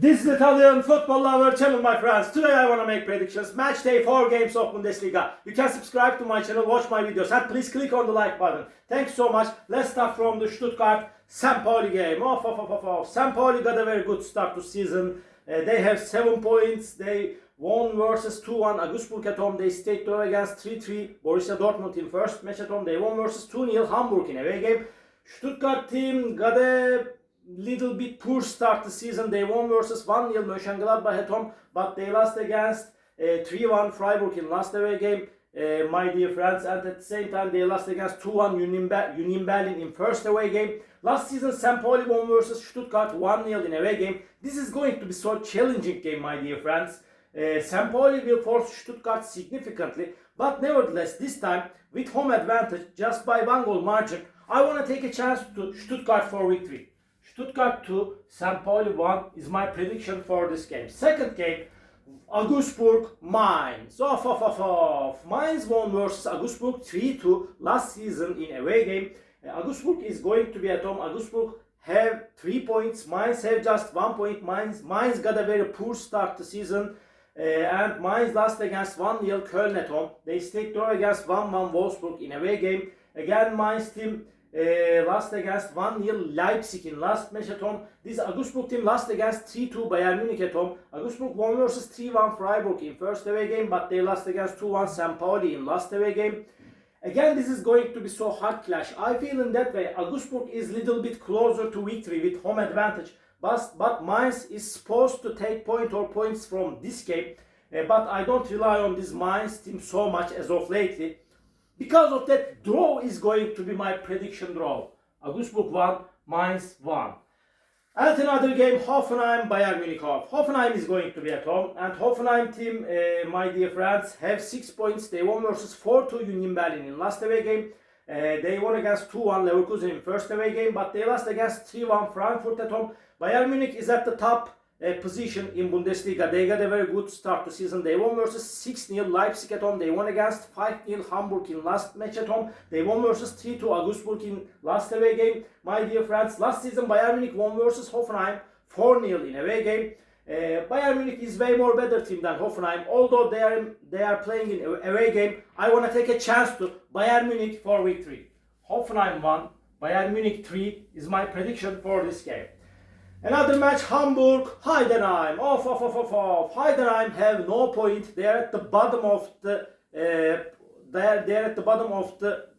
This is Italian football lover channel, my friends. Today I want to make predictions. Match day 4 games of Bundesliga. You can subscribe to my channel, watch my videos, and please click on the like button. Thanks so much. Let's start from the Stuttgart St. Pauli game. St. Pauli got a very good start to season. They have 7 points. They won versus 2-1 Augsburg at home. They stayed draw against 3-3 Borussia Dortmund in first match at home. They won versus 2-0 Hamburg in away game. Stuttgart team got a little bit poor start the season. They won versus 1-0 Mönchengladbach at home, but they lost against 3-1 Freiburg in last away game, my dear friends, and at the same time they lost against 2-1 Union Berlin in first away game. Last season St. Pauli won versus Stuttgart 1-0 in away game. This is going to be so challenging game, my dear friends. St. Pauli will force Stuttgart significantly, but nevertheless this time with home advantage just by 1 goal margin, I want to take a chance to Stuttgart for victory. Stuttgart 2, St. Pauli 1 is my prediction for this game. Second game, Augsburg Mainz. Mainz won versus Augsburg 3-2 last season in away game. Augsburg is going to be at home. Augsburg have 3 points. Mainz have just 1 point. Mainz got a very poor start to season. And Mainz lost against 1-0 Köln at home. They stayed draw against 1-1 Wolfsburg in away game. Again, Mainz team lost against 1-0 Leipzig in last match at home. This Augsburg team lost against 3-2 Bayern Munich at home. Augsburg won versus 3-1 Freiburg in first away game, but they lost against 2-1 St. Pauli in last away game. Again, this is going to be so hard clash. I feel in that way Augsburg is little bit closer to victory with home advantage. But Mainz is supposed to take points from this game. But I don't rely on this Mainz team so much as of lately. Because of that, draw is going to be my prediction draw. Augsburg 1, Mainz 1. And another game, Hoffenheim, Bayern Munich off. Hoffenheim is going to be at home. And Hoffenheim team, my dear friends, have 6 points. They won versus 4-2 Union Berlin in last away game. They won against 2-1 Leverkusen in first away game. But they lost against 3-1 Frankfurt at home. Bayern Munich is at the top position in Bundesliga. They got a very good start to season. They won versus 6-0 Leipzig at home. They won against 5-0 Hamburg in last match at home. They won versus 3-2 Augsburg in last away game. My dear friends, last season Bayern Munich won versus Hoffenheim 4-0 in away game. Bayern Munich is way more better team than Hoffenheim. Although they are playing in away game, I want to take a chance to Bayern Munich for victory. Hoffenheim 1, Bayern Munich 3 is my prediction for this game. Another match, Hamburg, Heidenheim. Heidenheim have no point. They are at the bottom of the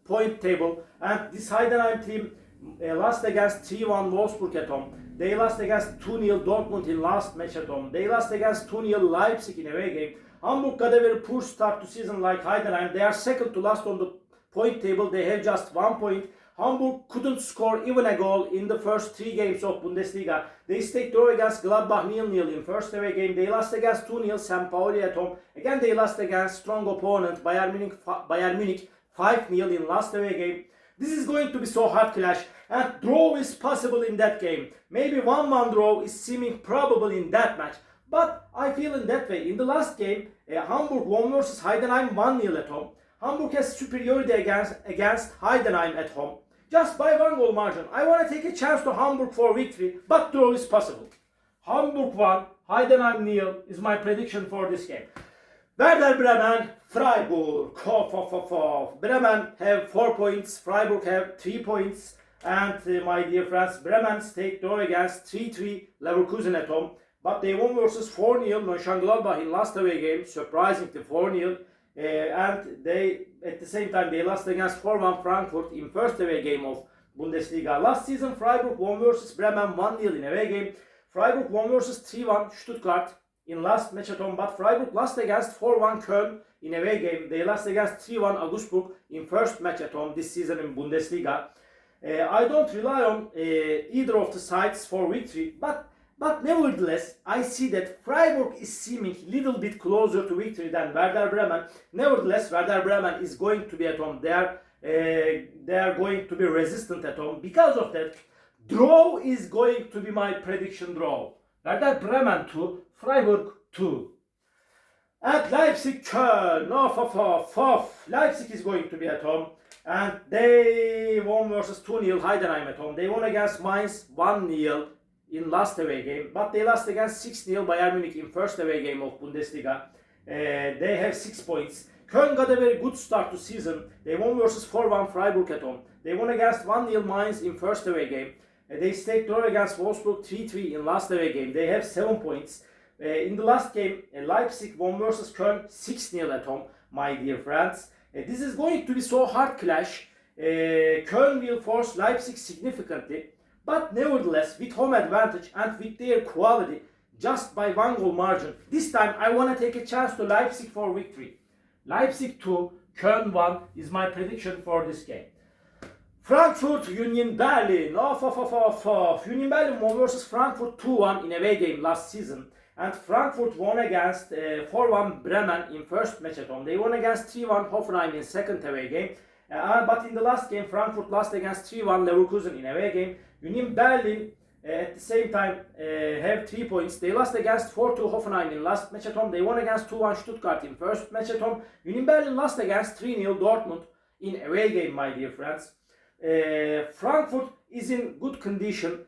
point table. And this Heidenheim team lost against 3-1 Wolfsburg at home. They lost against 2-0 Dortmund in last match at home. They lost against 2-0 Leipzig in away game. Hamburg got a very poor start to season like Heidenheim. They are second to last on the point table. They have just 1 point. Hamburg couldn't score even a goal in the first 3 games of Bundesliga. They stayed draw against Gladbach 0-0 in first away game. They lost against 2-0 St. Pauli at home. Again, they lost against strong opponent Bayern Munich 5-0 in last away game. This is going to be so hard clash, and draw is possible in that game. Maybe 1-1 draw is seeming probable in that match. But I feel in that way. In the last game, Hamburg won versus Heidenheim 1-0 at home. Hamburg has superiority against Heidenheim at home. Just by 1 goal margin. I want to take a chance to Hamburg for victory, but draw is possible. Hamburg 1, Heidenheim 0 is my prediction for this game. Werder Bremen, Freiburg. Bremen have 4 points, Freiburg have 3 points. And my dear friends, Bremen stayed draw against 3-3 Leverkusen at home. But they won versus 4-0 Mönchengladbach in last away game, surprisingly 4-0. And they, at the same time, they lost against 4-1 Frankfurt in first away game of Bundesliga. Last season, Freiburg won versus Bremen 1-0 in away game. Freiburg won versus 3-1 Stuttgart in last match at home, but Freiburg lost against 4-1 Köln in away game. They lost against 3-1 Augsburg in first match at home this season in Bundesliga. I don't rely on either of the sides for victory, but nevertheless, I see that Freiburg is seeming a little bit closer to victory than Werder Bremen. Nevertheless, Werder Bremen is going to be at home. They are going to be resistant at home. Because of that, draw is going to be my prediction draw. Werder Bremen 2, Freiburg 2. At Leipzig, Köln. Leipzig is going to be at home. And they won versus 2-0 Heidenheim at home. They won against Mainz 1-0. in last away game, but they lost against 6-0 Bayern Munich in first away game of Bundesliga. They have 6 points. Köln got a very good start to season. They won versus 4-1 Freiburg at home. They won against 1-0 Mainz in first away game. They stayed draw against Wolfsburg 3-3 in last away game. They have 7 points. In the last game, Leipzig won versus Köln 6-0 at home, my dear friends. This is going to be so hard clash. Köln will force Leipzig significantly, but nevertheless, with home advantage and with their quality, just by 1 goal margin, this time I want to take a chance to Leipzig for victory. Leipzig 2, Köln 1 is my prediction for this game. Frankfurt, Union Berlin. Union Berlin won versus Frankfurt 2-1 in away game last season. And Frankfurt won against 4-1 Bremen in first match at home. They won against 3-1 Hoffenheim in second away game. But in the last game, Frankfurt lost against 3-1 Leverkusen in away game. Union Berlin at the same time have 3 points. They lost against 4-2 Hoffenheim in last match at home. They won against 2-1 Stuttgart in first match at home. Union Berlin lost against 3-0 Dortmund in away game, my dear friends. Frankfurt is in good condition,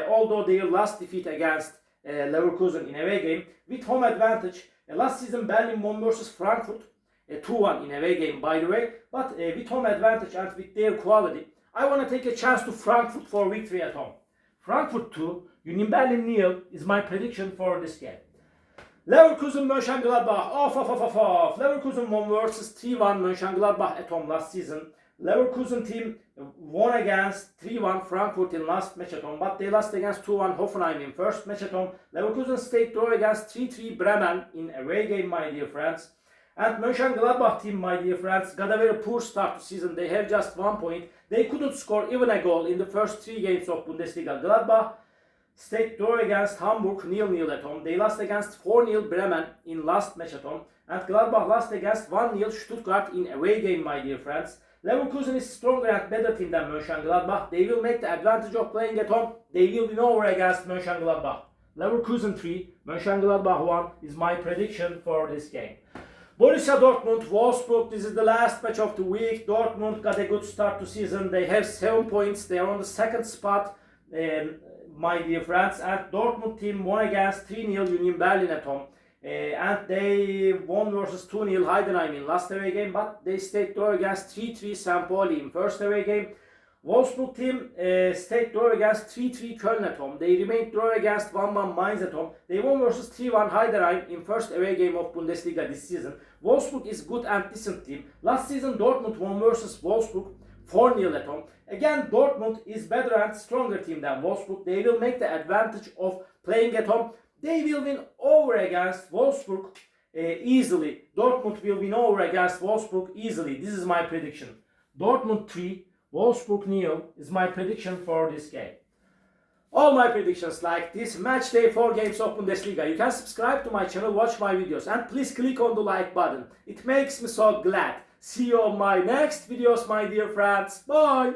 although their last defeat against Leverkusen in away game with home advantage. Last season Berlin won versus Frankfurt 2-1 in away game, by the way, but with home advantage and with their quality, I want to take a chance to Frankfurt for victory at home. Frankfurt 2, Union Berlin 0 is my prediction for this game. Leverkusen Mönchengladbach. Leverkusen won versus 3-1 Mönchengladbach at home last season. Leverkusen team won against 3-1 Frankfurt in last match at home, but they lost against 2-1 Hoffenheim in first match at home. Leverkusen stayed draw against 3-3 Bremen in away game, my dear friends. And Mönchengladbach team, my dear friends, got a very poor start to season. They have just 1 point. They couldn't score even a goal in the first 3 games of Bundesliga. Gladbach stayed draw against Hamburg 0-0 at home. They lost against 4-0 Bremen in last match at home. And Gladbach lost against 1-0 Stuttgart in away game, my dear friends. Leverkusen is stronger and better team than Mönchengladbach. They will make the advantage of playing at home. They will win over against Mönchengladbach. Leverkusen 3, Mönchengladbach 1 is my prediction for this game. Borussia Dortmund, Wolfsburg, this is the last match of the week. Dortmund got a good start to season. They have 7 points. They are on the second spot, my dear friends. And Dortmund team won against 3-0 Union Berlin at home. And they won versus 2-0 Heidenheim in last away game, but they stayed draw against 3-3 St. Pauli in first away game. Wolfsburg team stayed draw against 3-3 Köln at home. They remained draw against 1-1 Mainz at home. They won versus 3-1 Heidenheim in first away game of Bundesliga this season. Wolfsburg is good and decent team. Last season Dortmund won versus Wolfsburg 4-0 at home. Again, Dortmund is better and stronger team than Wolfsburg. They will make the advantage of playing at home. They will win over against Wolfsburg easily. Dortmund will win over against Wolfsburg easily. This is my prediction. Dortmund 3, Wolfsburg 0 is my prediction for this game. All my predictions like this, match day 4 games of Bundesliga. You can subscribe to my channel, watch my videos, and please click on the like button. It makes me so glad. See you on my next videos, my dear friends. Bye!